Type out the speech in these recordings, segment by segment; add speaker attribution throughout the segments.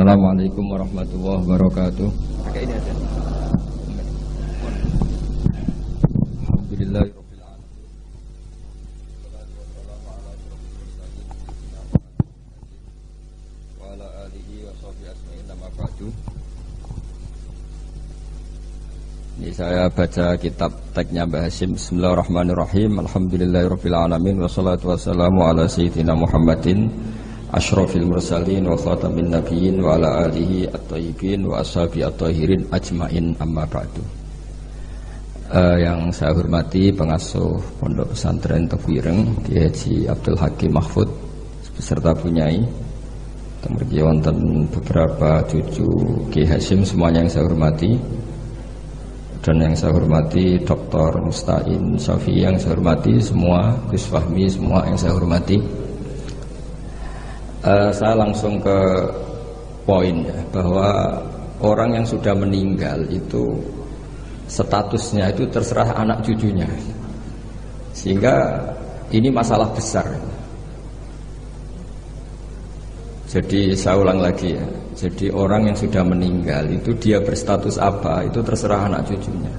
Speaker 1: Assalamualaikum warahmatullahi wabarakatuh.
Speaker 2: Pakai ini aja.
Speaker 1: Alhamdulillahirabbil alamin. Wassalatu wassalamu ala asyrofil mursalin wa ala alihi wa sahbihi ajmain amma ba'du. Ini saya baca kitab teksnya Mbah Hasyim. Bismillahirrahmanirrahim. Alhamdulillahirabbil alamin wassalatu wassalamu ala sayyidina Muhammadin asyrofil mursalin wa khatamin nabiyyin wa ala alihi at-thayyibin wa ashabi at-tahirin ajmain amma ba'du. Yang saya hormati pengasuh Pondok Pesantren Tebu Ireng Kiai Haji Abdul Hakim Mahfud beserta Bunyai, kemudian wonten beberapa cucu Kiai Hasyim semuanya yang saya hormati, dan yang saya hormati Dr. Musta'in Syafi'i yang saya hormati semua, Gus Fahmi semua yang saya hormati. Saya langsung ke poin ya, bahwa orang yang sudah meninggal itu statusnya itu terserah anak cucunya, sehingga ini masalah besar. Jadi saya ulang lagi ya, jadi orang yang sudah meninggal itu dia berstatus apa itu terserah anak cucunya.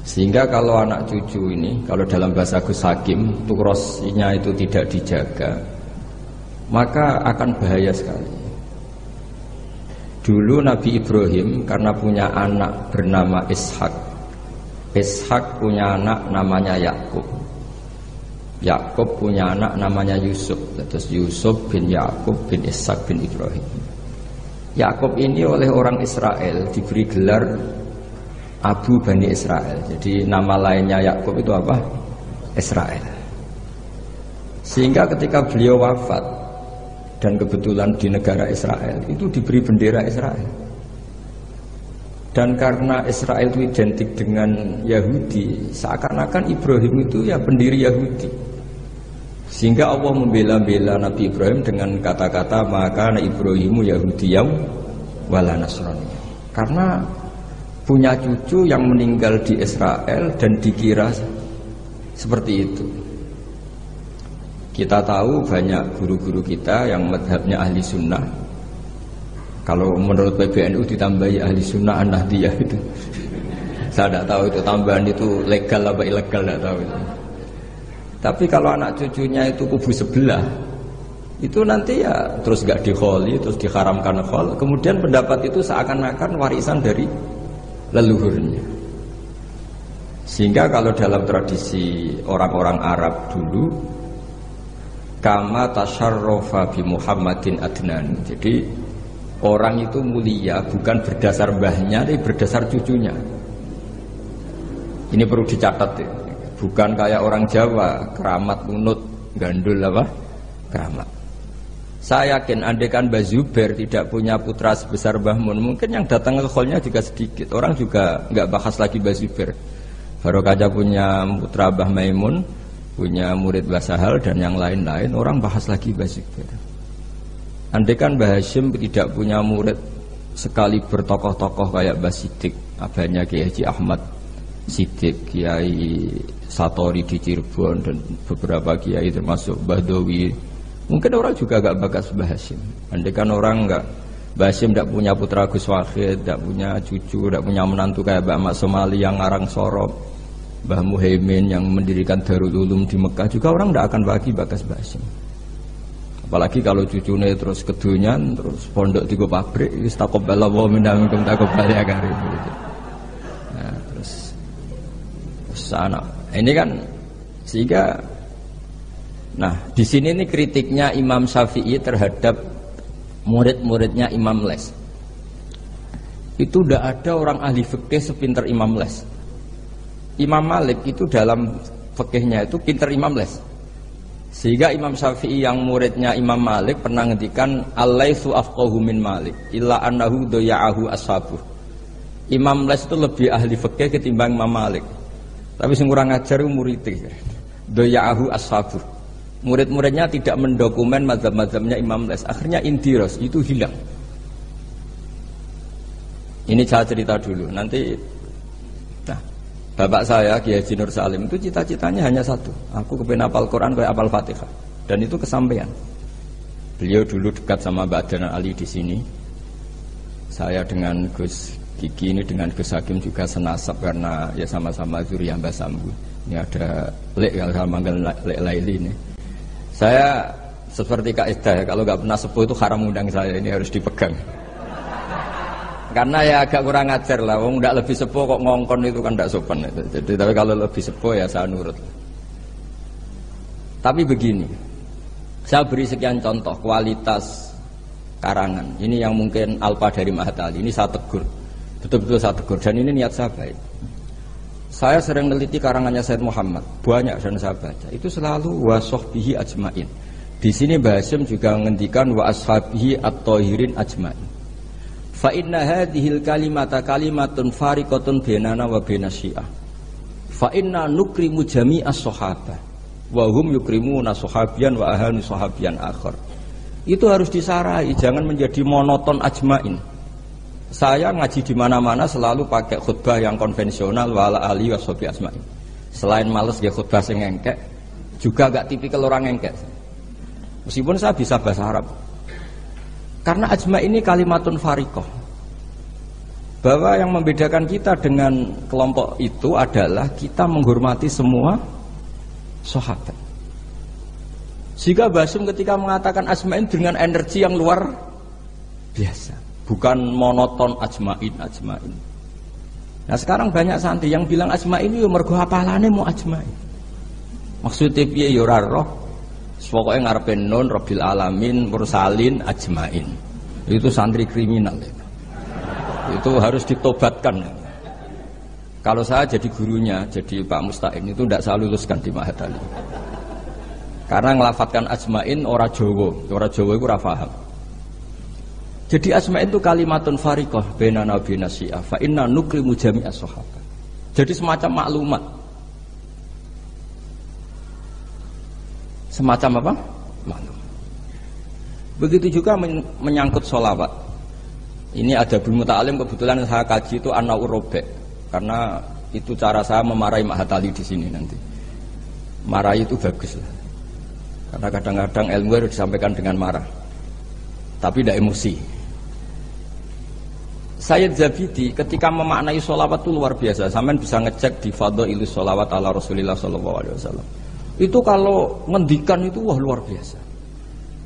Speaker 1: Sehingga kalau anak cucu ini, kalau dalam bahasa Gus Hakim tukrosnya itu tidak dijaga, maka akan bahaya sekali. Dulu Nabi Ibrahim karena punya anak bernama Ishak, Ishak punya anak namanya Yakub, Yakub punya anak namanya Yusuf. Terus Yusuf bin Yakub bin Ishak bin Ibrahim. Yakub ini oleh orang Israel diberi gelar Abu Bani Israel. Jadi nama lainnya Yakub itu apa? Israel. Sehingga ketika beliau wafat, dan kebetulan di negara Israel itu diberi bendera Israel, dan karena Israel itu identik dengan Yahudi, seakan-akan Ibrahim itu ya pendiri Yahudi, sehingga Allah membela-bela Nabi Ibrahim dengan kata-kata maka Ibrahimu Yahudiyam wala Nasrani, karena punya cucu yang meninggal di Israel dan dikira seperti itu. Kita tahu banyak guru-guru kita yang madhabnya ahli sunnah. Kalau menurut PBNU ditambahi ahli sunnah an-nahdiyah itu. Saya tidak tahu itu tambahan itu legal apa ilegal, tidak tahu itu. Tapi kalau anak cucunya itu kubu sebelah, itu nanti ya terus gak dikholi, terus diharamkan khol. Kemudian pendapat itu seakan-akan warisan dari leluhurnya. Sehingga kalau dalam tradisi orang-orang Arab dulu, kama tasyarrafa bi Muhammadin adnan. Jadi orang itu mulia bukan berdasar mbahnya, tapi berdasar cucunya. Ini perlu dicatat ya. Bukan kayak orang Jawa keramat munut gandul apa? Keramat. Saya yakin andaikan Mbah Zubair tidak punya putra sebesar Mbah Mun, mungkin yang datang ke kholnya juga sedikit. Orang juga nggak bahas lagi Mbah Zubair. Baru kaca punya putra Mbah Maimun, punya murid Mbah Sahal dan yang lain-lain, orang bahas lagi Mbah Zubair. Andaikan Mbah Hasyim tidak punya murid sekali bertokoh-tokoh kayak Mbah Siddiq, abahnya Kiai Haji Ahmad Siddiq, Kiai Satori di Cirebon, dan beberapa kiai termasuk Mbah Dowi, mungkin orang juga gak bakas Mbah Hasyim. Andaikan orang gak, Mbah Hasyim tidak punya putra Gus Wahid, tidak punya cucu, tidak punya menantu kayak Mbah Ahmad Somali yang ngarang Sorop, Mbah Muhaimin yang mendirikan Darul Ulum di Mekah, juga orang tidak akan bagi bakas Mbah Hasyim. Apalagi kalau cucunya terus kedunyan, terus pondok di pabrik, istaqobbalallahu minna minkum taqabbal ya karim. Nah, terus sana. Ini kan sehingga, nah di sini nih kritiknya Imam Syafi'i terhadap murid-muridnya Imam Les. Itu tidak ada orang ahli fikih sepinter Imam Les. Imam Malik itu dalam fikihnya itu pinter Imam Les, sehingga Imam Syafi'i yang muridnya Imam Malik pernah ngendikan al-laitsu afqahu min Malik illa annahu daya'ahu ashabuh. Imam Les itu lebih ahli fikih ketimbang Imam Malik, tapi sing kurang ajar muridnya daya'ahu ashabuh. Murid-muridnya tidak mendokumen mazhab-mazhabnya Imam Les, akhirnya indiros itu hilang. Ini saya cerita dulu nanti. Bapak saya Kiai Haji Nur Salim itu cita-citanya hanya satu, aku kepengen hafal Quran kayak hafal Fatihah, dan itu kesampaian. Beliau dulu dekat sama Mbak Adnan Ali di sini. Saya dengan Gus Kiki ini dengan Gus Hakim juga senasab karena ya sama-sama zuriyah Mbah Sambu. Ini ada Lek yang saya manggil Lek Laili ini. Saya seperti kaidah ya, kalau nggak pernah sepuh itu haram undang saya, ini harus dipegang. Karena ya agak kurang ajar lah, wong nggak lebih sepuh kok ngongkon itu kan nggak sopan. Jadi tapi kalau lebih sepuh ya saya nurut. Tapi begini, saya beri sekian contoh kualitas karangan. Ini yang mungkin alfa dari Mahatali. Ini saya tegur, betul-betul saya tegur. Dan ini niat saya baik. Saya sering meneliti karangannya Said Muhammad, banyak dan saya baca. Itu selalu wa sahbihi ajmain. Di sini Mbah Hasyim juga menghentikan wa ashabihi at-thahirin ajmain. Fa inna hadhil kalimata kalimatun fariqatun bainana wa bainas syiah. Fa inna nukrimu jami'as sahabah wa hum yukrimuna sahabiyan wa ahanu sahabiyan akhar. Itu harus disarai, jangan menjadi monoton ajmain. Saya ngaji di mana-mana selalu pakai khutbah yang konvensional wa ala ali washabi ajmain. Selain males dia khutbah sing engkek, juga gak tipikal orang engkek. Meskipun saya bisa bahasa Arab. Karena ajma ini kalimatun fariqah. Bahwa yang membedakan kita dengan kelompok itu adalah kita menghormati semua sahabat. Sehingga Mbah Hasyim ketika mengatakan ajmain dengan energi yang luar biasa, bukan monoton ajmain. Nah sekarang banyak santri yang bilang ajmain itu mergo hafalane mau ajmain. Maksudnya piye ya ora roh. Pokoknya ngarepe nun rabbil alamin mursalin ajmain. Itu santri kriminal itu harus ditobatkan. Kalau saya jadi gurunya, jadi Pak Musta'in itu tidak saya luluskan di Mahatali. Karena ngelafatkan ajmain orang Jawa itu ora paham. Jadi ajmain itu kalimatun fariqah bainana wa bainas syiah fa inna nukrimu jami'as sahabat. Jadi semacam maklumat. Semacam apa? Maklum. Begitu juga menyangkut sholawat. Ini ada Bul Muta'alim, kebetulan saya kaji itu An-Naur Robek. Karena itu cara saya memarahi Mahatali di sini nanti. Marahi itu bagus lah. Karena kadang-kadang ilmu harus disampaikan dengan marah. Tapi tidak emosi. Sayyid Zabidi ketika memaknai sholawat itu luar biasa. Sampean bisa ngecek di Fadhailus Sholawat ala Rasulillah SAW. Itu kalau ngendikan itu wah luar biasa.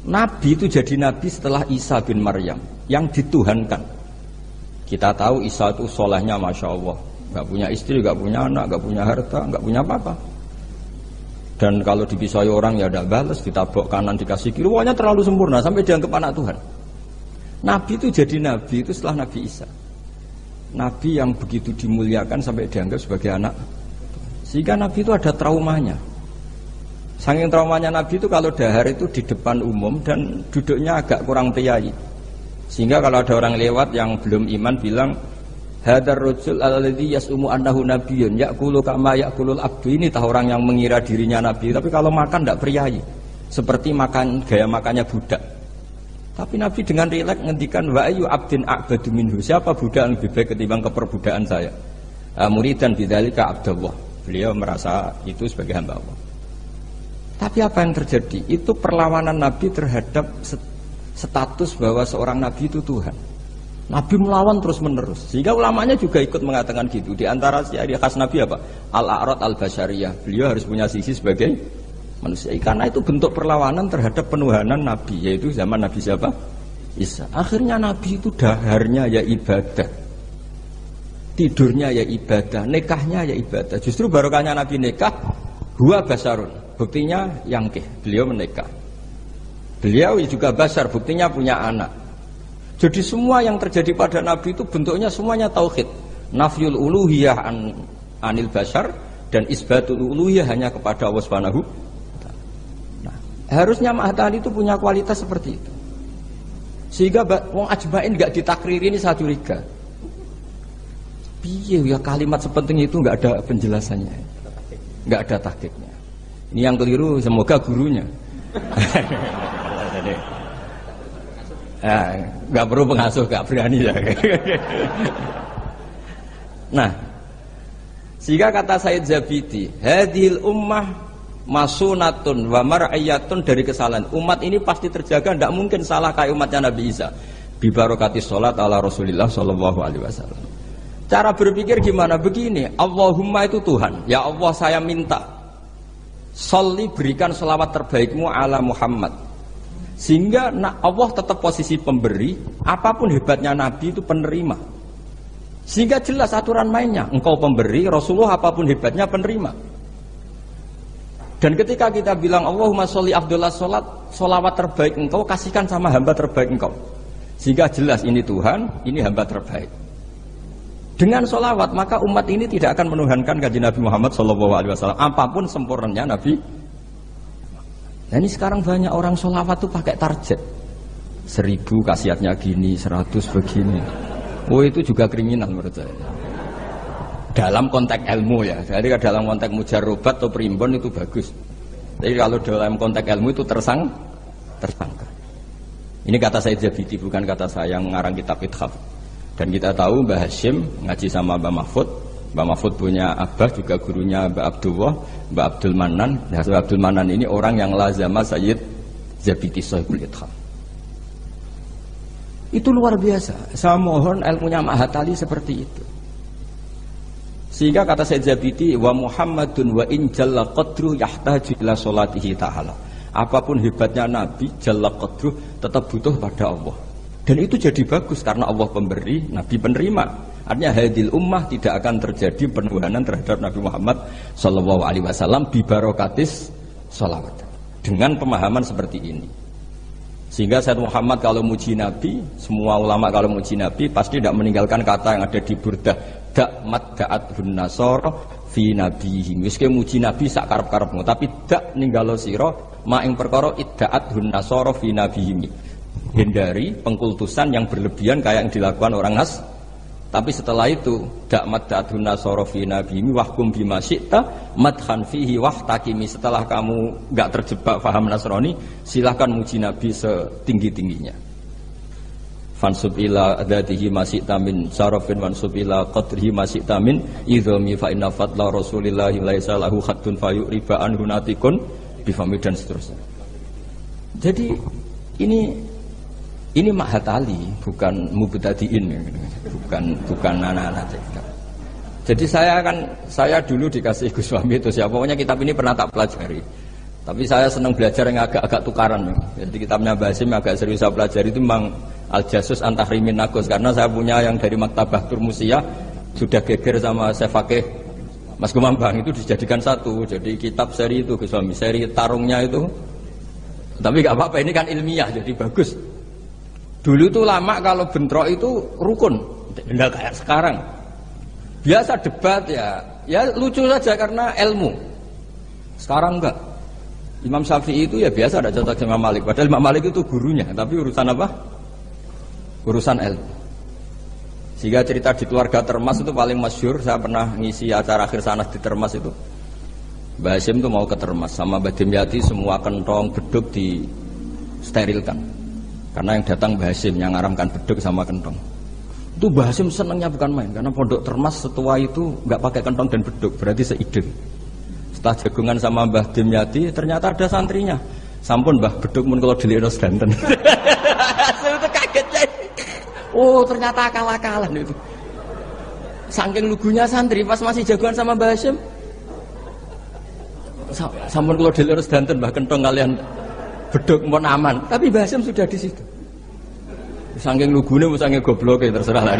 Speaker 1: Nabi itu jadi nabi setelah Isa bin Maryam yang dituhankan. Kita tahu Isa itu solehnya masya Allah, nggak punya istri, nggak punya anak, nggak punya harta, nggak punya apa-apa. Dan kalau dipisai orang ya ada balas, ditabok kanan dikasih kiri, pokoknya terlalu sempurna sampai dianggap anak Tuhan. Nabi itu jadi nabi itu setelah Nabi Isa. Nabi yang begitu dimuliakan sampai dianggap sebagai anak. Sehingga Nabi itu ada traumanya. Saking traumanya Nabi itu kalau dahar itu di depan umum dan duduknya agak kurang priayi. Sehingga kalau ada orang lewat yang belum iman bilang hadar rajul alladzi yas'umu annahu nabiyyun ya'kulu kama ya'kulul abdu. Ini tahu orang yang mengira dirinya nabi, tapi kalau makan tidak priayi. Seperti makan gaya makannya budak. Tapi Nabi dengan rileks ngendikan wa ayu abdin a'badu minhu. Siapa budak yang lebih baik ketimbang keperbudakan saya? Muridan bidzalika Abdullah. Beliau merasa itu sebagai hamba Allah. Tapi apa yang terjadi? Itu perlawanan Nabi terhadap status bahwa seorang Nabi itu Tuhan. Nabi melawan terus menerus. Sehingga ulamanya juga ikut mengatakan gitu. Di antara ciri khas Nabi apa? Al-a'rad al-basyariyah. Beliau harus punya sisi sebagai manusia. Karena itu bentuk perlawanan terhadap penuhanan Nabi. Yaitu zaman Nabi siapa? Isa. Akhirnya Nabi itu daharnya ya ibadah. Tidurnya ya ibadah. Nikahnya ya ibadah. Justru barokahnya Nabi nikah huwa basarun. Buktinya yangkih, beliau menikah. Beliau juga basar, buktinya punya anak. Jadi semua yang terjadi pada Nabi itu bentuknya semuanya tauhid. Nafyul uluhiyah anil basar dan isbatul uluhiyah hanya kepada Allah Subhanahu. Nah, harusnya Mahatali itu punya kualitas seperti itu. Sehingga wong ajmain enggak ditakriri ini saya curiga. Piye ya kalimat sepenting itu enggak ada penjelasannya. Enggak ada tahqiqnya. Ini yang keliru, semoga gurunya. Nggak perlu pengasuh, nggak berani ya. Nah, sehingga kata Sayyid Zabidi, hadhil ummah masunatun wa mar'iyatun dari kesalahan. Umat ini pasti terjaga, tidak mungkin salah kayak umatnya Nabi Isa. Bi barokati sholat ala Rasulillah sallallahu alaihi wasallam. Cara berpikir gimana? Begini, Allahumma itu Tuhan. Ya Allah, saya minta sholli, berikan selawat terbaikmu ala Muhammad. Sehingga Allah tetap posisi pemberi, apapun hebatnya Nabi itu penerima. Sehingga jelas aturan mainnya, engkau pemberi, Rasulullah apapun hebatnya penerima. Dan ketika kita bilang Allahumma sholli afdhalus sholat, sholawat terbaik engkau kasihkan sama hamba terbaik engkau. Sehingga jelas ini Tuhan, ini hamba terbaik. Dengan sholawat maka umat ini tidak akan menuhankan kanjeng Nabi Muhammad SAW apapun sempurnanya Nabi. Nah ini sekarang banyak orang sholawat tuh pakai target 1000 khasiatnya gini, 100 begini. Oh itu juga kriminal menurut saya. Dalam konteks ilmu ya. Jadi dalam konteks mujarrobat atau primbon itu bagus. Tapi kalau dalam konteks ilmu itu tersangka. Ini kata Said Zabidi, bukan kata saya yang mengarang kitab Ithaf. Dan kita tahu Mbah Hashim ngaji sama Mbah Mahfud. Mbah Mahfud punya abah juga gurunya Mbah Abdullah, Mbah Abdul Manan. Nah, Mbah Abdul Manan ini orang yang lazama Sayyid Zabidi Sahibul Ithaf. Itu luar biasa. Saya mohon ilmunya Mahatali seperti itu. Sehingga kata Sayyid Zabidi, wa Muhammadun wa in jalla qadru yahtaju ila sholatihi ta'ala. Apapun hebatnya Nabi, jalla qadru tetap butuh pada Allah. Dan itu jadi bagus karena Allah pemberi, Nabi penerima. Artinya hadil ummah tidak akan terjadi penuhanan terhadap Nabi Muhammad sallallahu alaihi wasallam bi barokatis sholawat. Dengan pemahaman seperti ini. Sehingga Sayyid Muhammad kalau muji Nabi, semua ulama kalau muji Nabi pasti tidak meninggalkan kata yang ada di Burdah, da'mat da'athun nasara fi nabihi. Meski muji Nabi sak karep-karepmu, tapi dak ninggalo sira ma ing perkara idda'athun nasara fi nabihi. Hindari pengkultusan yang berlebihan kayak yang dilakukan orang Nas. Tapi setelah itu da'mat da'athun nasara fi nabihi wahkum bima syi'ta madhan fihi wahtakimi. Setelah kamu enggak terjebak paham Nasrani, silahkan muji Nabi setinggi-tingginya. Fansub ila adatihi masyi'ta min syarafin wansub ila qadrihi masyi'ta min idhami fa inna fadla rasulillahi laisa lahu khaddun fayuriba anhu natikun bifami dan seterusnya. Jadi ini Mahatali, bukan mubtadiin, bukan anak-anak. Jadi saya dulu dikasih Gus Fahmi itu siapa, pokoknya kitab ini pernah tak pelajari. Tapi saya senang belajar yang agak tukaran. Jadi kitabnya Basim agak serius saya pelajari itu memang Al-Jasus Antahrimin Nagus, karena saya punya yang dari Maktabah Turmusiyah sudah geger sama saya pakai Mas Gumambang itu dijadikan satu. Jadi kitab seri itu Gus Fahmi, seri tarungnya itu. Tapi nggak apa-apa, ini kan ilmiah jadi bagus. Dulu itu lama kalau bentrok itu rukun, tidak kayak sekarang. Biasa debat ya lucu saja karena ilmu. Sekarang enggak. Imam Syafi'i itu ya biasa ada cocok sama Imam Malik. Padahal Imam Malik itu gurunya, tapi urusan apa? Urusan ilmu. Sehingga cerita di keluarga Termas itu paling masyhur. Saya pernah ngisi acara akhir sanad di Termas itu. Mbah Hasyim itu mau ke Termas sama Mbah Dimyati, semua kentong beduk disterilkan. Karena yang datang Mbah Hasyim yang ngaramkan beduk sama kentong. Itu Mbah Hasyim senangnya bukan main, karena pondok Termas setua itu nggak pakai kentong dan beduk, berarti seiden. Setelah jagungan sama Mbah Dimyati, ternyata ada santrinya. Sampun Mbah beduk mun kalau delikno sedanten. Hasyim itu kaget. Oh ternyata akal-akalan itu. Saking lugunya santri pas masih jagungan sama Mbah Hasyim. Sampun kalau delikno sedanten Mbah kentong kalian beduk mau aman, tapi Mbah Hasyim sudah di situ. Saking lugune, saking goblok ya terserah lah.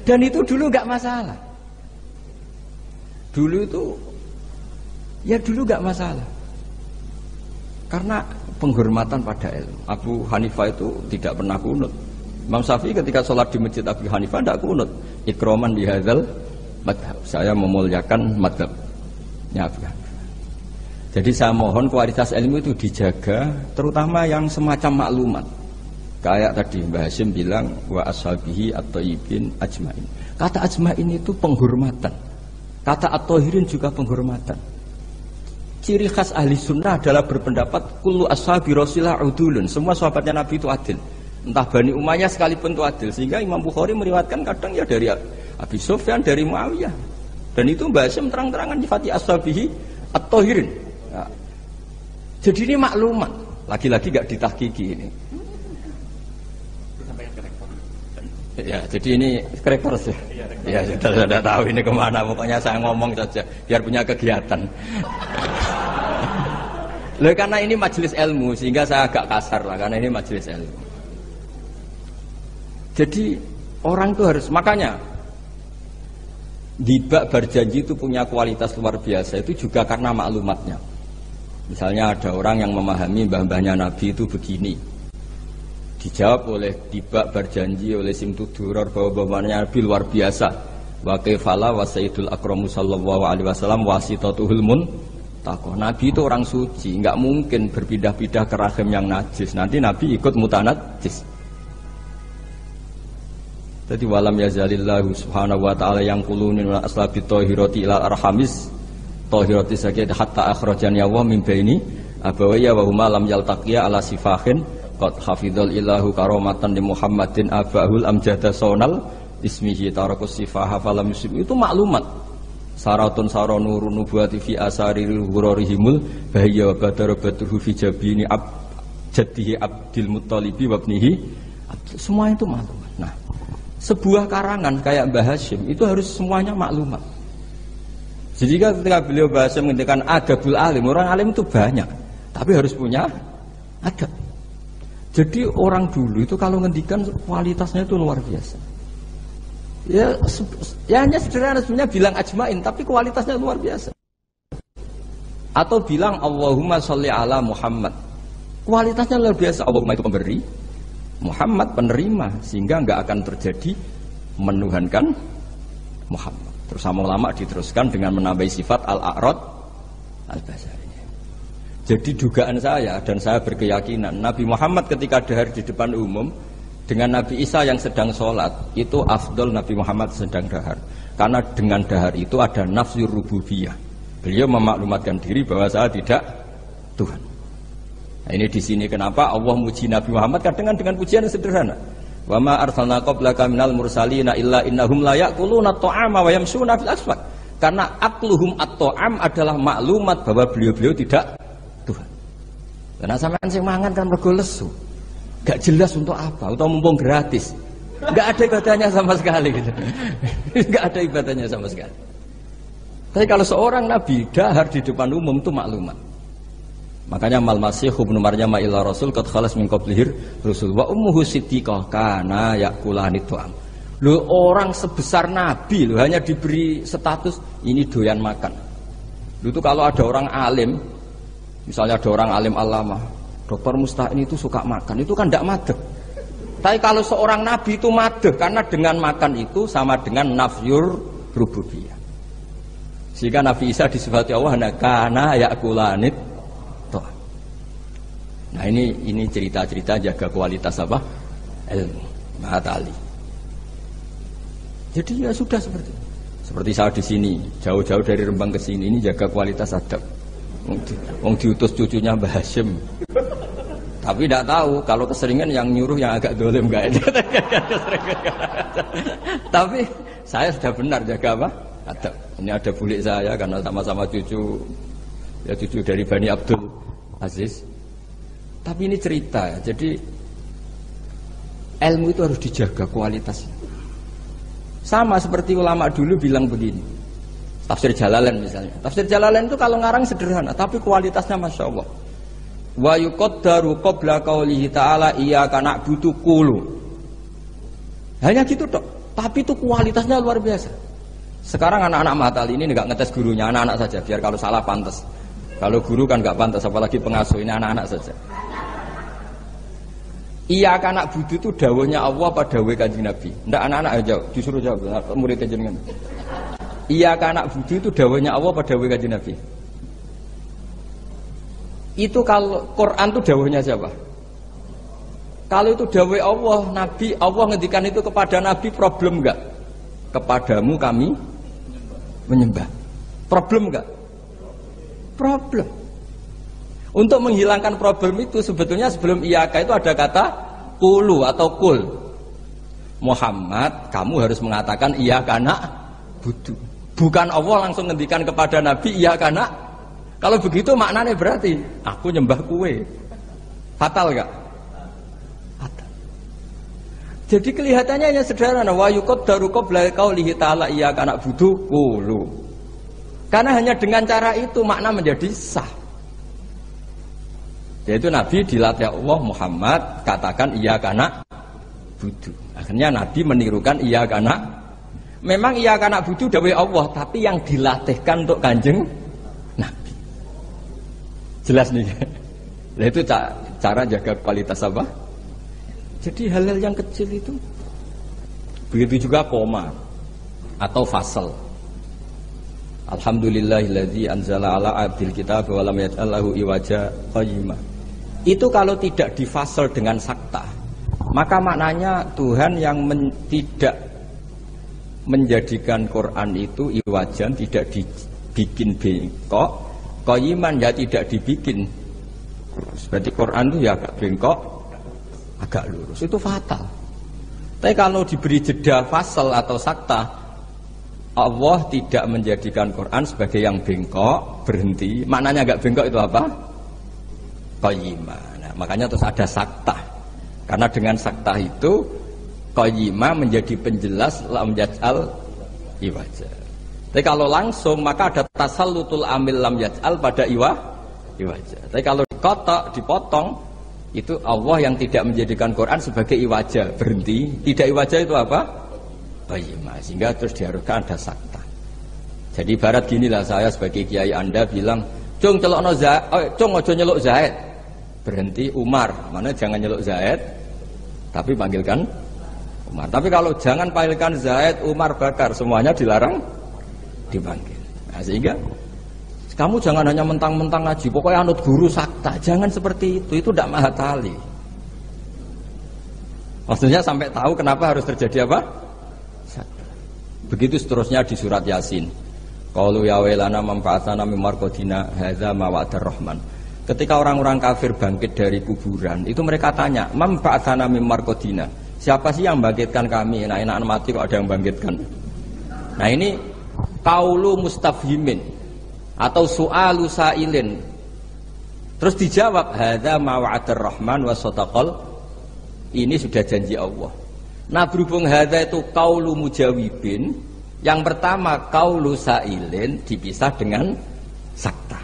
Speaker 1: Dan itu dulu nggak masalah. Dulu nggak masalah. Karena penghormatan pada ilmu. Abu Hanifah itu tidak pernah kunut. Imam Syafi'i ketika sholat di masjid Abu Hanifah tidak kunut. Ikroman bihadzal madhab. Saya memuliakan madhabnya Abu Hanifah. Jadi saya mohon kualitas ilmu itu dijaga, terutama yang semacam maklumat. Kayak tadi Mbah Hasyim bilang wa ashabihi at-thayyibin ajmain. Kata ajmain itu penghormatan. Kata at-thahirin juga penghormatan. Ciri khas ahli sunnah adalah berpendapat kullu ashabi Rasulillah udulun. Semua sahabatnya Nabi itu adil. Entah Bani Umayyah sekalipun itu adil. Sehingga Imam Bukhari meriwayatkan kadang ya dari Abi Sufyan, dari Muawiyah. Dan itu Mbah Hasyim terang-terangan nyifati ashabihi at-thahirin. Ya. Jadi ini maklumat. Lagi-lagi gak ditahqiqi ini. Ya, jadi ini kreator sih. Ya, sudah tahu ini kemana. Pokoknya saya ngomong saja, biar punya kegiatan. Loh, karena ini majelis ilmu, sehingga saya agak kasar lah, karena ini majelis ilmu. Jadi orang itu harus, makanya Dibak berjanji itu punya kualitas luar biasa, itu juga karena maklumatnya. Misalnya ada orang yang memahami mbah-mbahnya Nabi itu begini, dijawab oleh Dibak berjanji oleh Simtudurar bahwa mbah-mbahnya Nabi luar biasa. Wa kaifala wa sayyidul akramu sallallahu alaihi wasallam wasitatuhul muntaqah. Nabi itu orang suci, nggak mungkin berpindah-pindah ke rahim yang najis. Nanti Nabi ikut mutanajis. Jadi walam yazalillahu subhanahu wa ta'ala yang kulunin wa aslabit tohiroti ila arhamis tohiroti sakit hatta akhrajan yawa mimbaini abawaya wa huma lam yaltaqiya ala sifahin qad hafidhal ilahu karomatan di Muhammadin abahul amjada sonal ismihi tarakus sifaha falam yusib. Itu maklumat saratun saronurun nubuwati fi asariril hurarihimul bahaya wa badara badruhu fi jabini jadihi abdil muttalibi wabnihi. Semua itu maklumat. Nah, sebuah karangan kayak Mbah Hasyim itu harus semuanya maklumat. Jadi ketika beliau Mbah Hasyim menghentikan adabul alim, orang alim itu banyak, tapi harus punya adab. Jadi orang dulu itu kalau ngendikan kualitasnya itu luar biasa. Ya hanya sederhana sebenarnya bilang ajmain, tapi kualitasnya luar biasa. Atau bilang Allahumma sholli ala Muhammad, kualitasnya luar biasa. Allahumma itu pemberi, Muhammad penerima, sehingga nggak akan terjadi menuhankan Muhammad. Terus sama ulama diteruskan dengan menambahi sifat al-a'rad al-basari. Jadi dugaan saya dan saya berkeyakinan Nabi Muhammad ketika dahar di depan umum dengan Nabi Isa yang sedang sholat itu afdol Nabi Muhammad sedang dahar, karena dengan dahar itu ada nafsur rububiyah. Beliau memaklumatkan diri bahwa saya tidak Tuhan. Nah, ini di sini kenapa Allah muji Nabi Muhammad kadang dengan pujian yang sederhana. Wa ma arsalna qablaka minal mursalina illa innahum la ya'kuluna at-ta'ama wa yamshuna fil aswaq. Karena akluhum at-ta'am adalah maklumat bahwa beliau-beliau tidak Tuhan. Karena sampean sing mangan kan mergo lesu. Gak jelas untuk apa, atau mumpung gratis. Gak ada ibadahnya sama sekali gitu. Gak ada ibadahnya sama sekali. Tapi kalau seorang nabi dahar di depan umum itu maklumat. Makanya mal masih ibnu Maryam illa rasul qad khalas min qablihir rusul wa ummuhu siddiqah kana yakulanit tu'am. Loh, orang sebesar nabi loh hanya diberi status ini doyan makan. Loh, itu kalau ada orang alim, misalnya ada orang alim alama, Dr. Musta'in itu suka makan, itu kan tidak madeg. Tapi kalau seorang nabi itu madeg, karena dengan makan itu sama dengan nafyur rububiyah. Sehingga Nabi Isa disifati Allah kana yakulanit. Nah ini cerita-cerita jaga kualitas apa? Ilmu, matali. Jadi ya sudah seperti saya di sini, jauh-jauh dari Rembang ke sini, ini jaga kualitas adab. Wong diutus cucunya Mbah Hasyim. Tapi tidak tahu kalau keseringan yang nyuruh yang agak dolim enggak. Tapi saya sudah benar jaga apa? Adab. Ini ada bulik saya karena sama-sama cucu, ya cucu dari Bani Abdul Aziz. Tapi ini cerita, jadi ilmu itu harus dijaga kualitasnya. Sama seperti ulama dulu bilang begini, tafsir Jalalain misalnya. Tafsir Jalalain itu kalau ngarang sederhana, tapi kualitasnya masya Allah. Wa yuqaddaru qabla qaulihi ta'ala iyyaka na'budu qulu. Hanya gitu tok, tapi itu kualitasnya luar biasa. Sekarang anak-anak Mahatali ini nggak ngetes gurunya, anak-anak saja, biar kalau salah pantas. Kalau guru kan nggak pantas, apalagi pengasuh, ini anak-anak saja. Iya anak budu itu dawuhnya Allah pada dawuh Kanjeng Nabi. Ndak anak-anak aja disuruh jawab, murid jenengan. Iya anak budu itu dawuhnya Allah pada dawuh Kanjeng Nabi. Itu kalau Quran itu dawuhnya siapa? Kalau itu dawuh Allah, Nabi, Allah ngendikan itu kepada Nabi, problem enggak? Kepadamu kami menyembah. Problem enggak? Problem. Untuk menghilangkan problem itu sebetulnya sebelum iyaka itu ada kata qulu atau kul. Muhammad, kamu harus mengatakan iyaka na'budu. Bukan Allah langsung ngendikan kepada Nabi, iya karena kalau begitu maknanya berarti aku nyembah kue. Fatal gak? Fatal. Jadi kelihatannya hanya sederhana. Wa yuqaddaru qabla qaulihi ta'ala iya karena butuh qulu. Karena hanya dengan cara itu makna menjadi sah. Yaitu Nabi dilatih Allah Muhammad katakan iya karena butuh. Akhirnya Nabi menirukan iya karena memang iya karena butuh dawai Allah, tapi yang dilatihkan untuk kanjeng Nabi. Jelas nih. Nah itu cara jaga kualitas apa? Jadi hal-hal yang kecil itu. Begitu juga koma atau fasal. Alhamdulillahilladzi anzala ala abdil kitab wa lam yaj'al lahu iwaja qayyimah. Itu kalau tidak difasal dengan sakta, maka maknanya Tuhan yang tidak menjadikan Quran itu iwajan, tidak dibikin bengkok, qayyiman ya tidak dibikin lurus. Berarti Quran itu ya agak bengkok, agak lurus. Itu fatal. Tapi kalau diberi jeda fasal atau sakta, Allah tidak menjadikan Quran sebagai yang bengkok, berhenti. Maknanya agak bengkok itu apa? Qayyimah. Nah, makanya terus ada sakta. Karena dengan sakta itu qayyimah menjadi penjelas lam yaj'al iwaja. Tapi kalau langsung maka ada tasallutul amil lam yaj'al pada iwaja. Tapi kalau dipotong itu Allah yang tidak menjadikan Quran sebagai iwaja, berhenti. Tidak iwaja itu apa? Qayyimah. Sehingga terus diharuskan ada sakta. Jadi ibarat ginilah saya sebagai kiai Anda bilang, "Cung celokno Zaid, cung aja nyeluk Zaid." Berhenti Umar, mana jangan nyeluk Zaid, tapi panggilkan Umar. Tapi kalau jangan panggilkan Zaid, Umar, Bakar, semuanya dilarang dipanggil. Nah, sehingga kamu jangan hanya mentang-mentang ngaji, pokoknya anut guru sakta, jangan seperti itu tidak mahatali. Maksudnya sampai tahu kenapa harus terjadi apa? Sakta. Begitu seterusnya di surat Yasin. Qalu ya wailana manfa'atana mim marqadina hadza ma wa'adar rahman. Ketika orang-orang kafir bangkit dari kuburan, itu mereka tanya, "Man ba'atsana mim marqadina?" Siapa sih yang bangkitkan kami? Enak-enakan mati kok ada yang bangkitkan. Nah, ini qaulu mustafhimin atau su'alu sa'ilin. Terus dijawab, "Hadza ma wa'adar rahman wa sadaqal." Ini sudah janji Allah. Nah, berhubung hadza itu qaulu mujawibin, yang pertama qaulu sa'ilin dipisah dengan sakta.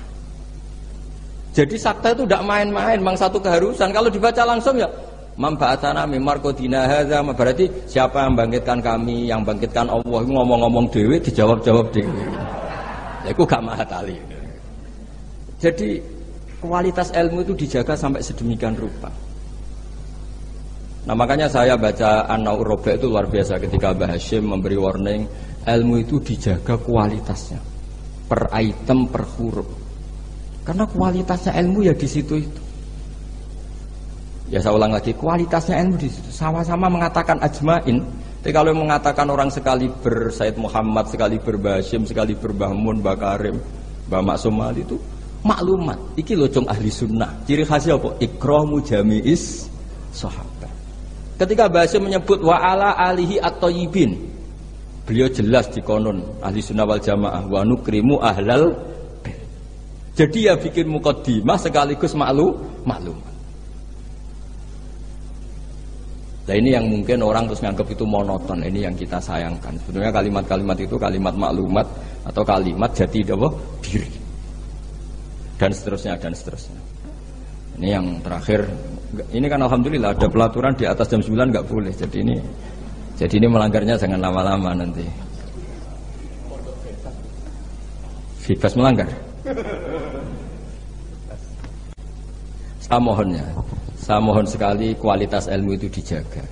Speaker 1: Jadi sakta itu tidak main-main, memang satu keharusan. Kalau dibaca langsung ya, "Mamba'atana mim marqadina hadza," berarti siapa yang bangkitkan kami, yang bangkitkan Allah, ngomong-ngomong dewe, dijawab-jawab dewe. Ya itu gak mahatali. Jadi kualitas ilmu itu dijaga sampai sedemikian rupa. Nah makanya saya baca An-Naur Roba itu luar biasa ketika Mbah Hashim memberi warning, ilmu itu dijaga kualitasnya, per item, per huruf. Karena kualitasnya ilmu ya di situ itu. Ya saya ulang lagi, kualitasnya ilmu di situ. Sama-sama mengatakan ajmain. Tapi kalau mengatakan orang sekali ber Said Muhammad, sekali Mbah Hashim, sekali Mbah Mun, Mbah Karim, Mbah Maksum Ali itu maklumat. Iki lho cung ahli sunnah. Ciri khasnya apa? Ikramu jami'is sahabat. Ketika Mbah Hashim menyebut wa ala alihi at-thayyibin, beliau jelas di konon ahli sunnah wal jamaah wa nukrimu ahlal. Jadi ya bikin mukaddimah sekaligus maklumat. Nah ini yang mungkin orang terus nganggap itu monoton. Ini yang kita sayangkan. Sebenarnya kalimat-kalimat itu kalimat maklumat atau kalimat jati diri. Dan seterusnya. Ini yang terakhir. Ini kan alhamdulillah ada pelaturan di atas jam 9 nggak boleh. Jadi ini melanggarnya jangan lama-lama nanti. Bebas melanggar. Saya mohon sekali kualitas ilmu itu dijaga.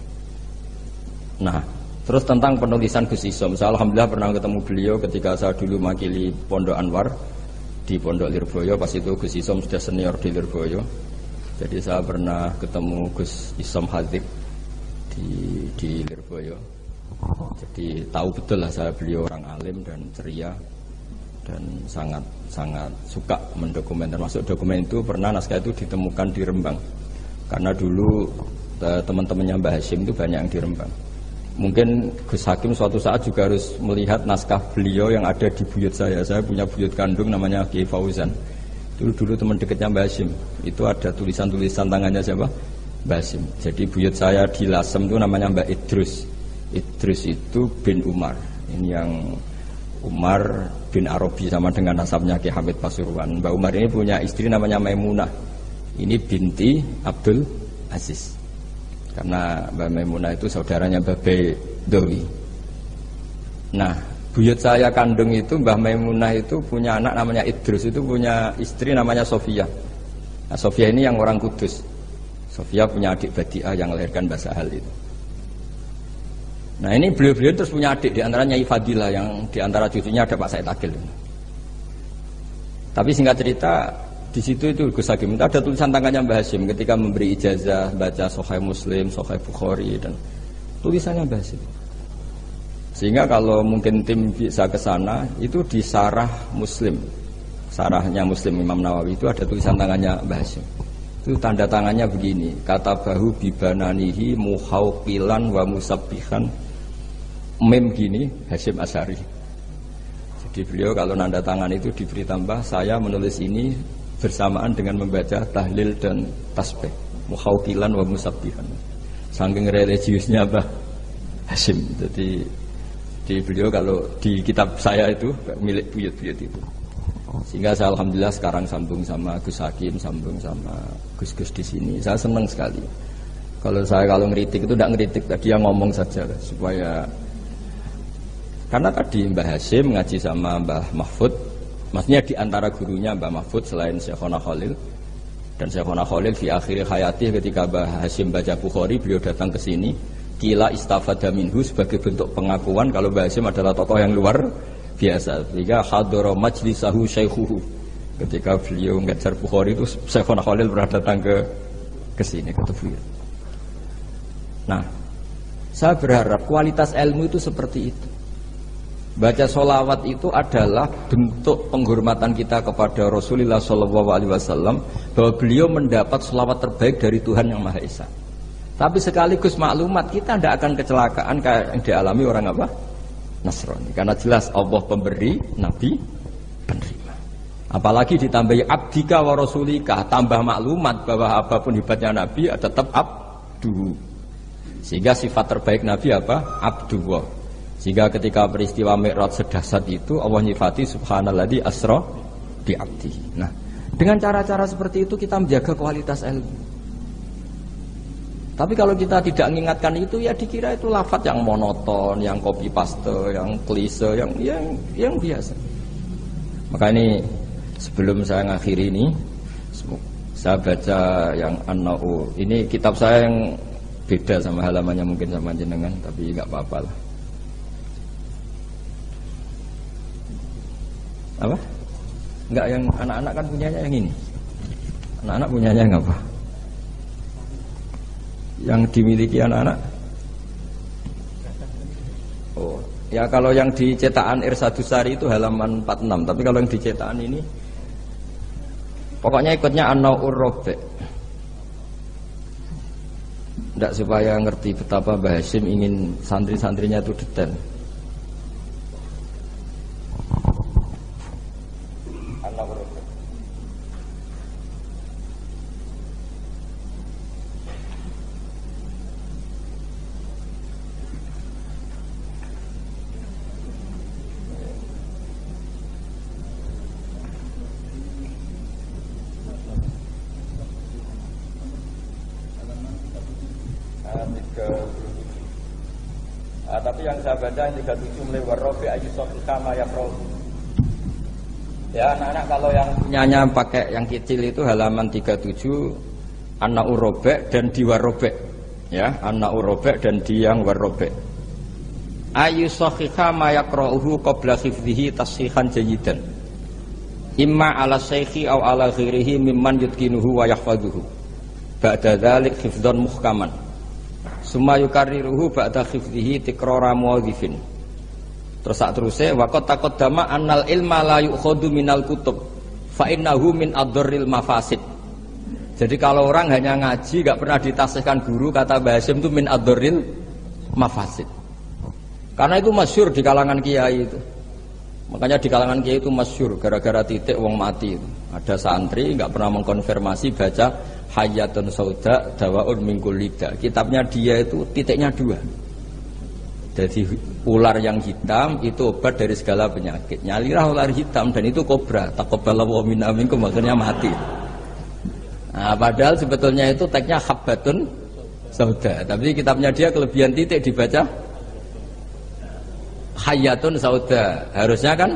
Speaker 1: Nah, terus tentang penulisan Gus Isom, saya alhamdulillah pernah ketemu beliau ketika saya dulu makili Pondok Anwar di Pondok Lirboyo. Pas itu Gus Isom sudah senior di Lirboyo. Jadi saya pernah ketemu Gus Isom Hadik di Lirboyo. Jadi tahu betul lah saya beliau orang alim dan ceria dan sangat suka mendokumenter. Termasuk dokumen itu pernah naskah itu ditemukan di Rembang karena dulu teman-temannya Mbah Hashim itu banyak yang di Rembang. Mungkin Gus Hakim suatu saat juga harus melihat naskah beliau yang ada di buyut saya. Saya punya buyut kandung namanya Kiai Fauzan. Dulu teman dekatnya Mbah Hasyim. Itu ada tulisan-tulisan tangannya siapa? Mbah Hasyim. Jadi buyut saya di Lasem itu namanya Mbak Idrus. Idrus itu bin Umar. Ini yang Umar bin Arabi sama dengan nasabnya Ki Hamid Pasuruan. Mbak Umar ini punya istri namanya Maimunah. Ini binti Abdul Aziz. Karena Mbak Maimunah itu saudaranya Mbak Bedowi. Nah, buyut saya kandung itu Mbah Maimunah itu punya anak namanya Idrus, itu punya istri namanya Sofia. Nah, Sofia ini yang orang Kudus. Sofia punya adik Badi'ah yang melahirkan Mbah Sahal itu. Nah, ini beliau-beliau terus punya adik, diantaranya Ifadilah, yang diantara cucunya ada Pak Said Akil. Tapi singkat cerita, di situ itu Gus Hakim itu ada tulisan tangannya Mbah Hasyim ketika memberi ijazah baca Sahih Muslim, Sahih Bukhari, dan tulisannya Mbah Hasyim. Sehingga kalau mungkin tim bisa ke sana, itu di Sarah Muslim, Sarahnya Muslim Imam Nawawi itu ada tulisan tangannya Mbah Hasyim. Itu tanda tangannya begini, kata bahu bibananihi muhauqilan wa musabbihan, mem gini Hasyim Asy'ari. Jadi beliau kalau nanda tangan itu diberi tambah, saya menulis ini bersamaan dengan membaca tahlil dan tasbih, muhauqilan wa musabbihan. Saking religiusnya Mbah Hasyim. Jadi di beliau kalau di kitab saya itu milik buyut-buyut itu. Sehingga saya alhamdulillah sekarang sambung sama Gus Hakim, sambung sama Gus-gus di sini. Saya senang sekali. Kalau ngeritik itu tidak ngeritik, dia ngomong saja supaya, karena tadi Mbah Hasyim ngaji sama Mbah Mahfud. Maksudnya di antara gurunya Mbah Mahfud selain Syekhona Khalil, dan Syekhona Khalil di akhir hayati ketika Mbah Hasyim baca Bukhari, beliau datang ke sini, kila istafada minhu, sebagai bentuk pengakuan kalau Mbah Hasyim adalah tokoh yang luar biasa. Sehingga hadara majlisahu syaikhuhu, ketika beliau ngajar Bukhari itu Syekhona Khalil pernah datang ke sini, ke Tufir. Nah, saya berharap kualitas ilmu itu seperti itu. Baca sholawat itu adalah bentuk penghormatan kita kepada Rasulullah SAW, bahwa beliau mendapat sholawat terbaik dari Tuhan yang Maha Esa. Tapi sekaligus maklumat, kita tidak akan kecelakaan kayak yang dialami orang apa? Nasrani. Karena jelas Allah pemberi, Nabi penerima. Apalagi ditambahi abdika wa rasulika, tambah maklumat bahwa apapun hebatnya Nabi tetap abdu. Sehingga sifat terbaik Nabi apa? Abdullah. Sehingga ketika peristiwa Mi'raj sedahsyat itu, Allah nyifati subhanalladzi asra bi abdihi. Nah, dengan cara-cara seperti itu kita menjaga kualitas ilmu. Tapi kalau kita tidak mengingatkan itu, ya dikira itu lafaz yang monoton, yang copy paste, yang klise, yang biasa. Maka ini sebelum saya ngakhiri ini, saya baca yang An-Na'u. Ini kitab saya yang beda sama halamannya mungkin sama jenengan, tapi nggak apa-apa lah. Apa? Enggak, yang anak-anak kan punyanya yang ini. Anak-anak punyanya yang apa? Yang dimiliki anak-anak? Oh, ya kalau yang di cetakan Irsadusari itu halaman 46. Tapi kalau yang di cetakan ini, pokoknya ikutnya An-Naw'ur Rabi'. Tidak, supaya ngerti betapa Mbah Hasyim ingin santri-santrinya itu detail.
Speaker 2: Tapi yang saya baca yang 37 mulai warrofi ayyusofil kama yakroh.
Speaker 1: Ya anak-anak, kalau yang punyanya pakai yang kecil itu halaman 37 An-Na'ur Rabi' dan di Warrobi'. Ya, An-Na'ur Rabi' dan di yang Warrobi'. Ayyusofil kama yakrohu qabla khifdihi tashihan jayidan. Imma ala syekhi aw ala ghirihi mimman yutkinuhu wa yahfaduhu. Ba'da dzalik khifdhan muhkaman. Summa yukarriruhu ba'da khifdihi tikrara muwadhifin. Terus sak teruse waqad taqaddama annal ilma la yu'khadhu minal kutub fa innahu min adharril mafasid. Jadi kalau orang hanya ngaji enggak pernah ditasihkan guru, kata Mbah Hasyim itu min adharril mafasid. Karena itu masyhur di kalangan kiai itu. Makanya di kalangan kiai itu masyhur gara-gara titik wong mati itu. Ada santri nggak pernah mengkonfirmasi baca Hayatun Sauda Dawaun min kulli da. Kitabnya dia itu titiknya 2. Jadi ular yang hitam itu obat dari segala penyakit. Nyalilah ular hitam dan itu kobra. Taqabbalallahu minna minkum, maksudnya mati. Nah, padahal sebetulnya itu teksnya Habbatun Sauda. Tapi kitabnya dia kelebihan titik dibaca Hayatun Sauda. Harusnya kan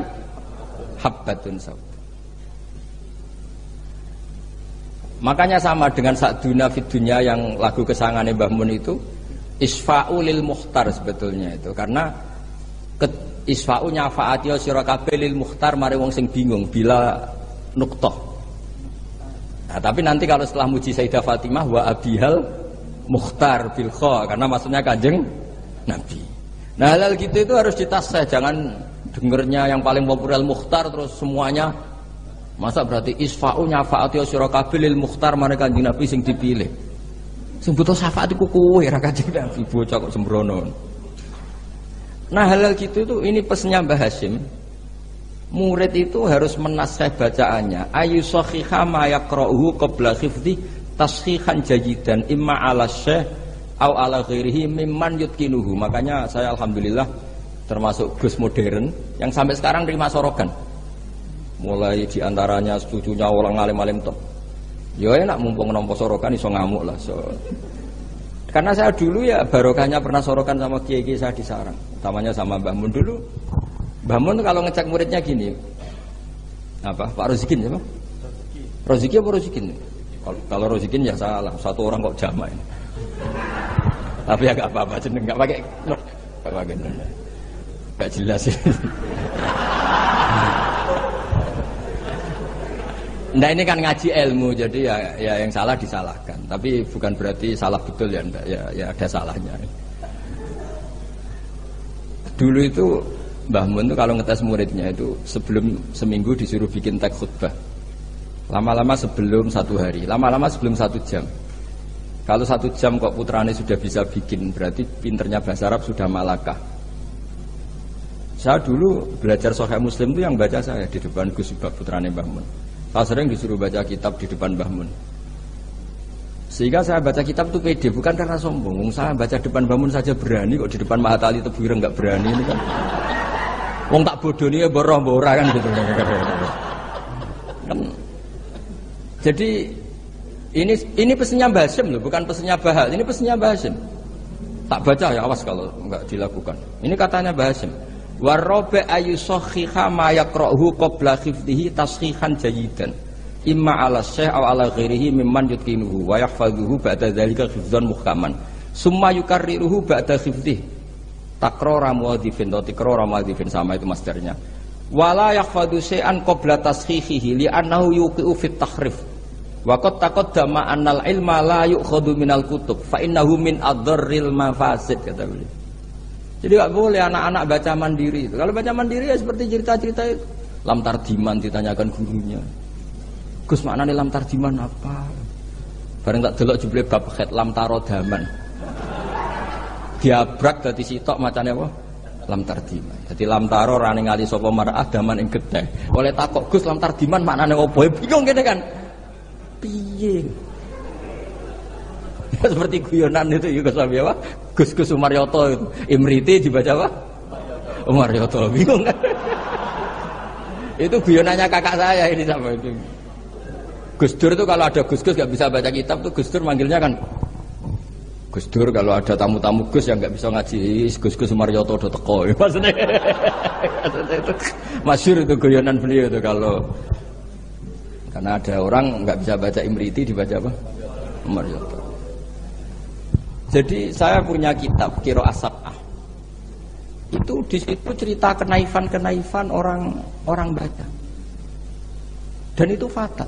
Speaker 1: Habbatun Sauda. Makanya sama dengan Sa'duna fid dunya yang lagu kesangane Mbah Mun itu. Isfa'u lil mukhtar sebetulnya itu karena isfa'u nyafa'ati sira kabeh lil mukhtar mari wong sing bingung bila nuqtah. Nah, tapi nanti kalau setelah muji Sayyidah Fatimah wa abihal mukhtar bil kha karena maksudnya Kanjeng Nabi. Nah, hal gitu itu harus ditasih, jangan dengernya yang paling populer mukhtar terus semuanya. Masa berarti isfa'u nyafa'ati sira kabeh lil mukhtar mari Kanjeng Nabi sing dipilih. Sing butuh syafaat iku kowe ra Kanjeng Nabi bocah kok sembrono. Nah, halal gitu itu ini pesannya Mbah Hasyim. Murid itu harus menasih bacaannya. Ayu sahiha ma yaqra'uhu qabla hifdhi tashihan jayidan imma ala syekh au ala ghairihi mimman yutkinuhu. Makanya saya alhamdulillah termasuk Gus modern yang sampai sekarang terima sorokan. Mulai diantaranya setujunya orang alim-alim top. Ya enak mumpung nompo sorokan iso ngamuk lah. Karena saya dulu ya barokahnya pernah sorokan sama kiai-kiai saya di sarang, utamanya sama Mbah Mun dulu. Mbah Mun kalau ngecek muridnya gini, apa Pak Rozikin siapa? Roziki apa Rozikin? Kalau Rozikin ya salah, satu orang kok jamaah ini. Tapi ya gak apa-apa, jeneng gak pakai, gak pakai, gak jelas ini. Nah ini kan ngaji ilmu, jadi ya yang salah disalahkan. Tapi bukan berarti salah betul ya, enggak. Ya ada salahnya. Dulu itu Mbah Mun itu kalau ngetes muridnya itu sebelum seminggu disuruh bikin teks khutbah. Lama-lama sebelum 1 hari, lama-lama sebelum 1 jam. Kalau 1 jam kok putrane sudah bisa bikin, berarti pinternya bahasa Arab sudah malakah. Saya dulu belajar Sahih Muslim itu yang baca saya di depan Gus Subak putrane Mbah Mun. Saya sering disuruh baca kitab di depan Mbah Mun. Sehingga saya baca kitab itu pede, bukan karena sombong. Saya baca depan Mbah Mun saja berani, kok di depan Mahatali Tebuireng nggak berani ini kan. Wong tak bodoni ya boroh ora kan gitu. Kan. Jadi ini pesannya Mbah Hasyim loh, bukan pesannya Bahal. Ini pesannya Mbah Hasyim. Tak baca ya awas kalau nggak dilakukan. Ini katanya Mbah Hasyim. Warobe ayu sohiha ma yaqra'uhu qabla hifdhihi tashihan jayidan imma ala syekh aw ala ghairihi mimman yutqinuhu wa yahfazuhu ba'da dzalika hifdzan muhkaman summa yukarriruhu ba'da hifdhihi takrara muadzifin atau tikrara muadzifin sama itu masdarnya wala yahfadzu syai'an qabla tashihihi li'annahu yuqi'u fit tahrif wa qad taqaddama annal ilma la yu'khadhu minal kutub fa innahu min adharril mafasid kata beliau. Jadi gak boleh anak-anak baca mandiri itu. Kalau baca mandiri ya seperti cerita-cerita itu. Lam tardiman ditanyakan gurunya. Gus maknane lam tardiman apa? Bareng tak delok jebule bab khet lam tarodaman. Diabrak dadi sitok macane apa? Lam tardiman. Jadi lam taro rane ngali sapa mar'ah daman ing gedhe. Oleh takok Gus lam tardiman maknane apa? Bingung kene kan. Piye? Seperti guyonan itu Gus apa? Gus Umaryoto itu. Imriti dibaca apa? Umaryoto. Bingung kan? Itu guyonannya kakak saya ini sama itu. Gus Dur itu kalau ada Gus gak bisa baca kitab tuh Gus Dur manggilnya kan Gus Dur. Kalau ada tamu-tamu Gus yang gak bisa ngaji Gus Umaryoto udah teko. Maksudnya itu masyhur itu guyonan beliau itu kalau karena ada orang gak bisa baca Imriti dibaca apa? Umaryoto. Jadi saya punya kitab Qiraah Sab'ah. Itu di situ cerita kenaifan orang baca. Dan itu fatal.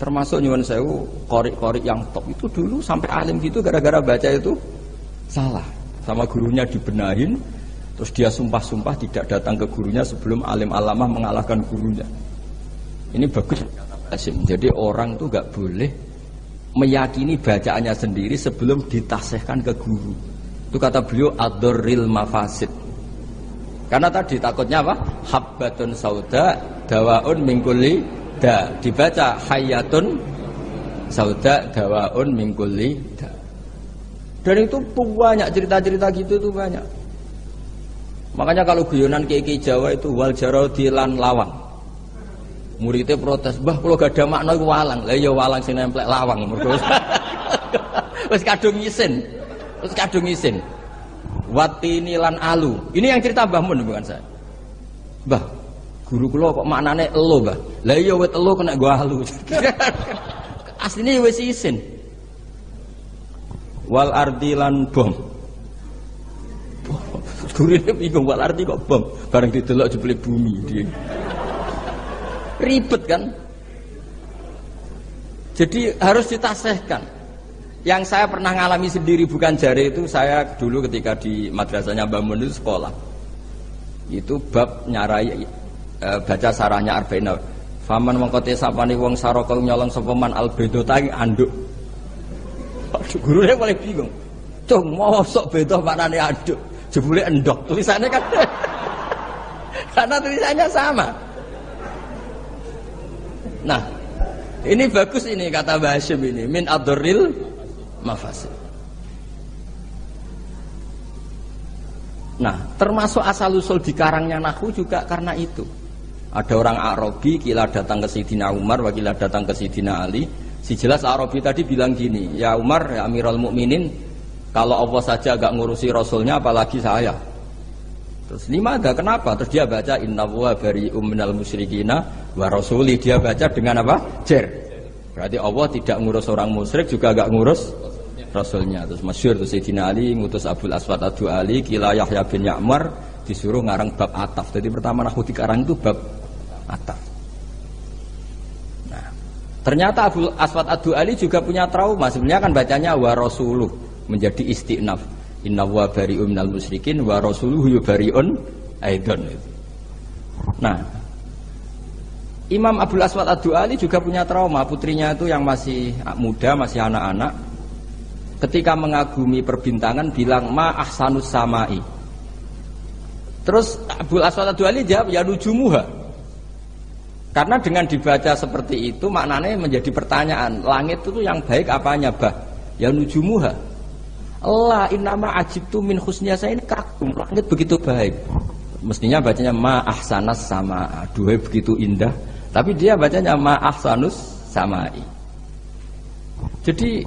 Speaker 1: Termasuk nyuwun sewu qori yang top itu dulu sampai alim gitu gara-gara baca itu salah. Sama gurunya dibenahin, terus dia sumpah-sumpah tidak datang ke gurunya sebelum alim alamah mengalahkan gurunya. Ini bagus. Jadi orang tuh gak boleh meyakini bacaannya sendiri sebelum ditasihkan ke guru. Itu kata beliau ad-darril mafasid. Karena tadi takutnya apa? Habbatun sauda dawaun min kulli da. Dibaca hayatun sauda dawaun min kulli da. Dan itu banyak cerita-cerita gitu tuh banyak. Makanya kalau guyonan kiai Jawa itu wal jarodi lan lawang. Muridnya protes, "Mbah kula gak ada makna iku walang." Lah ya walang sing nemplek lawang mergo wis kadung isin. Wis kadung isin. Watini lan alu. Ini yang cerita Mbah Mun bukan saya. Mbah, guru kula kok maknane elo, Mbah. Lah iya wit elo kena gua alu. Asline wis isin. Wal ardi lan bom. Gurune bingung wal ardi kok bom. Bareng didelok jebule bumi dia. Ribet kan? Jadi harus ditasehkan. Yang saya pernah ngalami sendiri bukan jari itu, saya dulu ketika di madrasahnya Mbah Mun itu sekolah. Itu bab nyarai baca sarahnya Arba'in. Faman mengkote sapani wong saraka nyolong sapa man albedota anduk. Aduh, gurunya paling bingung. Cung mosok beda maknane anduk. Jebule endok. Tulisannya kan karena tulisannya sama. Nah, ini bagus ini kata Mbah Hasyim ini min adril mafasid. Nah, termasuk asal-usul di karangnya nahwu juga karena itu. Ada orang Arabi kila datang ke Sayyidina Umar, wakila datang ke Sayyidina Ali. Si jelas Arabi tadi bilang gini, "Ya Umar, ya Amirul Mukminin, kalau Allah saja gak ngurusi Rasulnya apalagi saya." Terus ada kenapa? Terus dia baca innallaha bari'um minal musyrikina wa rasuli. Dia baca dengan apa? Jer. Berarti Allah tidak ngurus orang musyrik juga gak ngurus Rasulnya. Terus masyhur terus Sayyidina Ali ngutus Abul Aswad Ad-Du'ali kila Yahya bin Ya'mar disuruh ngarang bab ataf. Jadi pertama nahwu dikarang itu bab ataf. Nah, ternyata Abul Aswad Ad-Du'ali juga punya trauma. Sebenarnya kan bacanya wa rasuluh menjadi istinaf. Inna wa bari'un minal musyrikin wa rasuluhu bari'un aidon. Nah, Imam Abul Aswad Ad-Du'ali juga punya trauma. Putrinya itu yang masih muda, masih anak-anak, ketika mengagumi perbintangan bilang ma ahsanus samai. Terus Abul Aswad Ad-Du'ali jawab ya nujumuha. Karena dengan dibaca seperti itu maknanya menjadi pertanyaan, langit itu yang baik apanya, Bah? Ya nujumuha. Allah innama ajibtu min husniya, saya ini kagum langit begitu baik. Mestinya bacanya ma ahsanas sama, duhai begitu indah. Tapi dia bacanya ma ahsanus samai. Jadi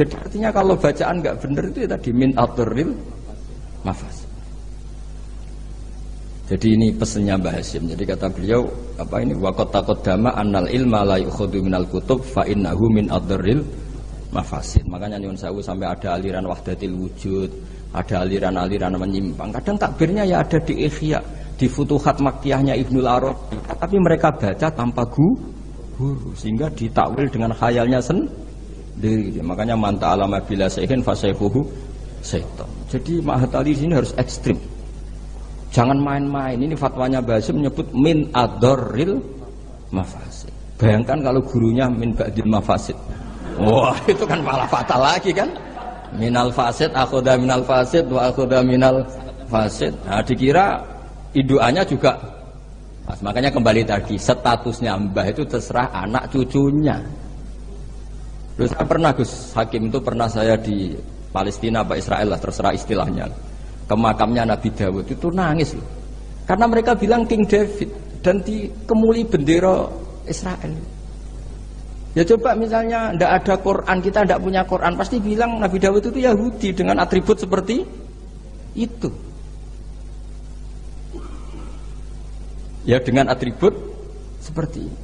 Speaker 1: artinya kalau bacaan nggak benar itu ya tadi min aturil mafas. Jadi ini pesannya Mbah Hasyim. Jadi kata beliau apa ini waqad taqaddama annal ilma la yukhadhu minal kutub fa innahu min aturil mafasid. Makanya nyuwun sewu sampai ada aliran wahdatil wujud, ada aliran-aliran menyimpang. Kadang takbirnya ya ada di Ihya, di Futuhat Makkiyahnya Ibnul Arabi. Tapi mereka baca tanpa guru sehingga ditakwil dengan khayalnya sendiri. Makanya man ta'alama bila sayhin fasayfuhu syaitan. Jadi Mahatali sini harus ekstrim. Jangan main-main. Ini fatwanya Mbah Hasyim menyebut min adorril mafasid. Bayangkan kalau gurunya min ba'dil mafasid. Wah, itu kan malah fatal lagi kan? Minal fasid, akhoda minal fasid, wa akhoda minal fasid. Nah, dikira iduannya juga. Mas, makanya kembali tadi, statusnya Mbah itu terserah anak cucunya. Terus saya pernah Gus Hakim itu pernah saya di Palestina apa Israel lah, terserah istilahnya. Ke makamnya Nabi Dawud itu nangis loh. Karena mereka bilang King David dan dikemuli bendera Israel. Ya coba misalnya tidak ada Quran, kita tidak punya Quran, pasti bilang Nabi Dawud itu Yahudi dengan atribut seperti itu. Ya dengan atribut seperti itu.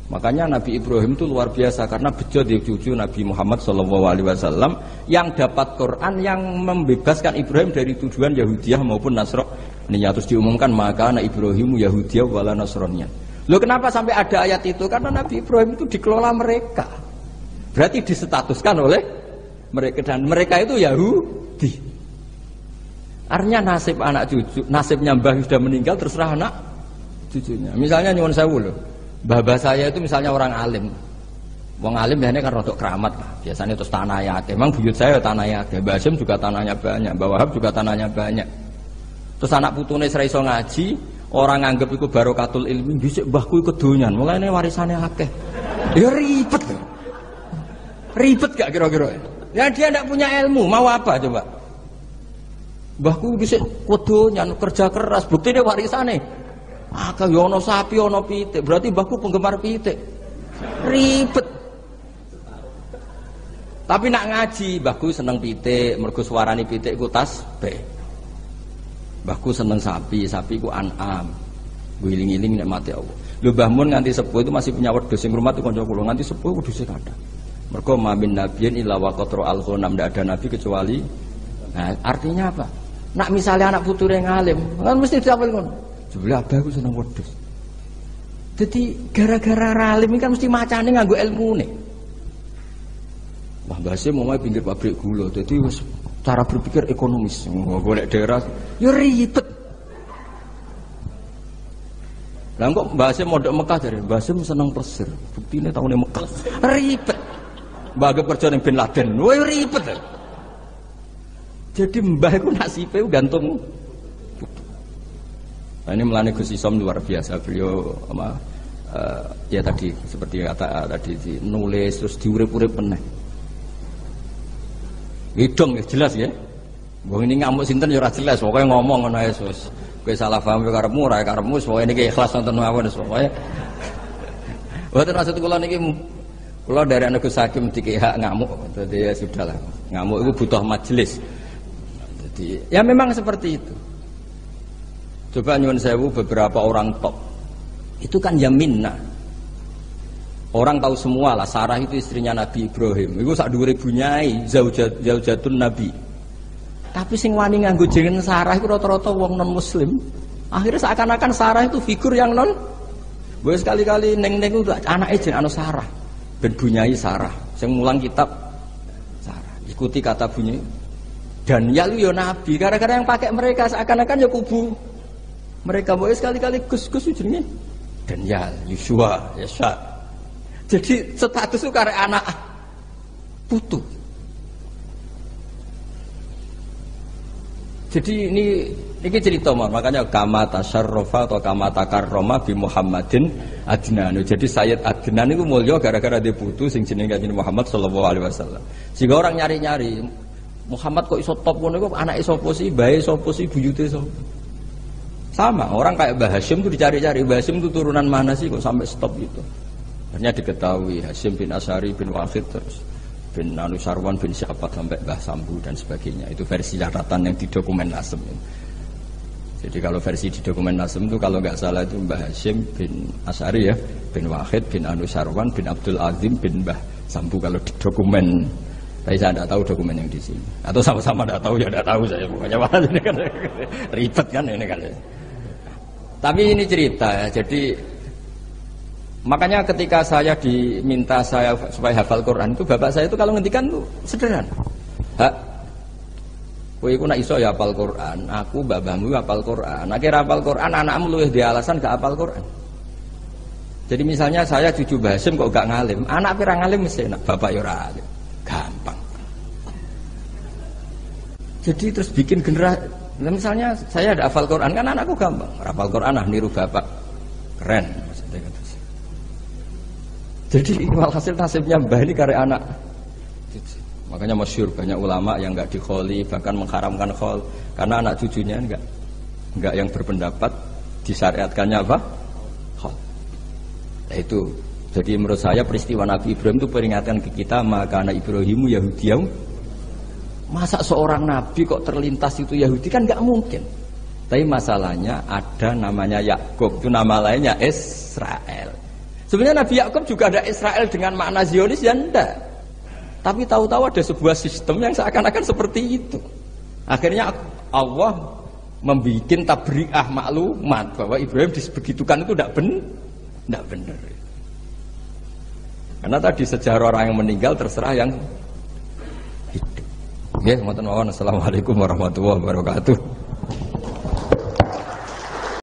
Speaker 1: Makanya Nabi Ibrahim itu luar biasa karena bejo dia cucu Nabi Muhammad SAW yang dapat Quran yang membebaskan Ibrahim dari tuduhan Yahudiyah maupun Nasrani. Terus diumumkan maka anak Ibrahim Yahudiyah wala Nasraniya. Loh kenapa sampai ada ayat itu? Karena Nabi Ibrahim itu dikelola mereka. Berarti disetatuskan oleh mereka dan mereka itu Yahudi. Artinya nasib anak cucu, nasibnya mbah sudah meninggal terserah anak cucunya. Misalnya nyuwun sewu loh. Mbah saya itu misalnya orang alim. Wong alim biasanya kan rodok keramat lah. Biasanya terus tanah ya. Memang buyut saya tanah ya. Mbah Hasyim juga tanahnya banyak. Mbah Wahab juga tanahnya banyak. Terus anak putune ora iso ngaji, orang nganggep iku barokatul ilmi, dhisik mbahku iku donyan, mulane warisane akeh. Ya ribet. Ribet gak kira-kira? Ya dia tidak punya ilmu, mau apa coba? Mbahku dhisik wedonyan, kerja keras, buktine warisane akeh yo ana sapi, ana pitik. Berarti mbahku penggemar pitik. Ribet. Tapi nak ngaji, mbahku seneng pitik, mergo suarane pitik ku tasbih. Mbahku seneng sapi, sapi ku an'am. Guling-giling nikmati Allah. Lho Mbah Mun nganti sepuh itu masih punya wedhus sing rumah itu kanca kula nganti sepuh wedhuse kathah. Mergo mamin nabiyyin illa wa qatra al-ghanam, ndak ada nabi kecuali. Nah, artinya apa? Nak misalnya anak puture ngalim, kan mesti dicapel ngono. Jebule abahku seneng wedhus. Jadi gara-gara ralim kan mesti macane nganggo ilmune. Wah, bahasa mau pinggir pabrik gula. Jadi cara berpikir ekonomis. Golek daerah ya ribet. Lah kok bahasa mondok Mekah dari bahasa seneng plesir. Buktine taune Mekah. Ribet. Mbah kerja ning Bin Laden. Wah ribet. Jadi mbah iku nasibe gantung. Nah, ini melani Gus Isom luar biasa. Beliau ya tadi seperti kata tadi nulis terus diurip-urip meneh. Hidung ya jelas ya. Wong ini ngamuk sinten ya ora jelas, pokoke ngomong ngono ae sus. Kowe salah paham yo karepmu ora karepmu, pokoke niki ikhlas nonton mawon pokoke. Mboten maksud kula niki kula dari anak Gus Hakim dikek hak ngamuk, dadi ya sudahlah. Ngamuk itu butuh majelis. Jadi ya memang seperti itu. Coba nyuwun sewu beberapa orang top. Itu kan yaminna. Orang tahu semua lah, Sarah itu istrinya Nabi Ibrahim. Itu sak dhuwure bunyai, zaujatun Nabi. Tapi sing wani nganggo jeneng Sarah itu rata-rata wong non muslim. Akhirnya seakan-akan Sarah itu figur yang non. Boleh sekali-kali neng-neng itu anake jeneng anu Sarah. Ben bunyai Sarah. Sing mulang kitab Sarah. Ikuti kata bunyi. Dan ya lu ya Nabi. Gara-gara yang pakai mereka seakan-akan ya kubu. Mereka boleh sekali-kali Gus-Gus jenenge. Dan ya Yusua, Yasa. Jadi status itu karena anak putu. Jadi ini cerita makanya kama tasyarrafa atau kama takarrama bi Muhammadin Adnan. Jadi Sayyid Adnan itu mulya gara-gara dia putu sing jenenge Kanjeng Muhammad sallallahu alaihi wasallam. Sehingga orang nyari-nyari Muhammad kok iso top ngono kok anake sapa sih, bae sapa sih, buyute sapa. Sama, orang kayak Mbah Hasyim itu dicari-cari, Mbah Hasyim itu turunan mana sih kok sampai stop gitu. Akhirnya diketahui Hasyim bin Asy'ari bin Wahid terus bin Anusarwan bin Syabat sampai Mbah Sambu dan sebagainya. Itu versi catatan yang di dokumen Nasem. Jadi kalau versi di dokumen Nasem itu kalau nggak salah itu Mbah Hasyim bin Asy'ari ya, bin Wahid bin Anusarwan bin Abdul Azim bin Mbah Sambu kalau di dokumen. Tapi saya tidak tahu dokumen yang di sini. Atau sama-sama tidak tahu ya tidak tahu saya pokoknya ini kan ribet kan ini kan. Tapi ini cerita ya. Jadi makanya ketika saya diminta saya supaya hafal Quran itu bapak saya itu kalau ngendikan itu sederhana. Hak, kowe iku nek iso ya hafal Quran, aku babahmu hafal Quran. Akhirnya hafal Quran, anakmu luwih di alasan gak hafal Quran. Jadi misalnya saya cucu Mbah Hasyim kok gak ngalim, anak pirang ngalim mesti enak, bapak ya ora alim. Gampang. Jadi terus bikin generasi. Misalnya saya ada hafal Quran kan anakku gampang, hafal Quran niru bapak, keren. Jadi walhasil nasibnya Mbah ini karya anak. Makanya masyhur banyak ulama yang enggak dikholi bahkan mengharamkan khol karena anak cucunya enggak yang berpendapat disyariatkannya apa? Khol. Nah itu. Jadi menurut saya peristiwa Nabi Ibrahim itu peringatan ke kita maka anak Ibrahimu Yahudiyah. Masa seorang nabi kok terlintas itu Yahudi kan enggak mungkin. Tapi masalahnya ada namanya Yakub, itu nama lainnya Israel. Sebenarnya Nabi Yakub juga ada Israel dengan makna Zionis ya enggak. Tapi tahu-tahu ada sebuah sistem yang seakan-akan seperti itu. Akhirnya Allah membuat tabri'ah maklumat bahwa Ibrahim disebegitukan itu tidak benar. Karena tadi sejarah orang yang meninggal terserah yang hidup. Oke, mohon maaf. Assalamualaikum warahmatullahi wabarakatuh.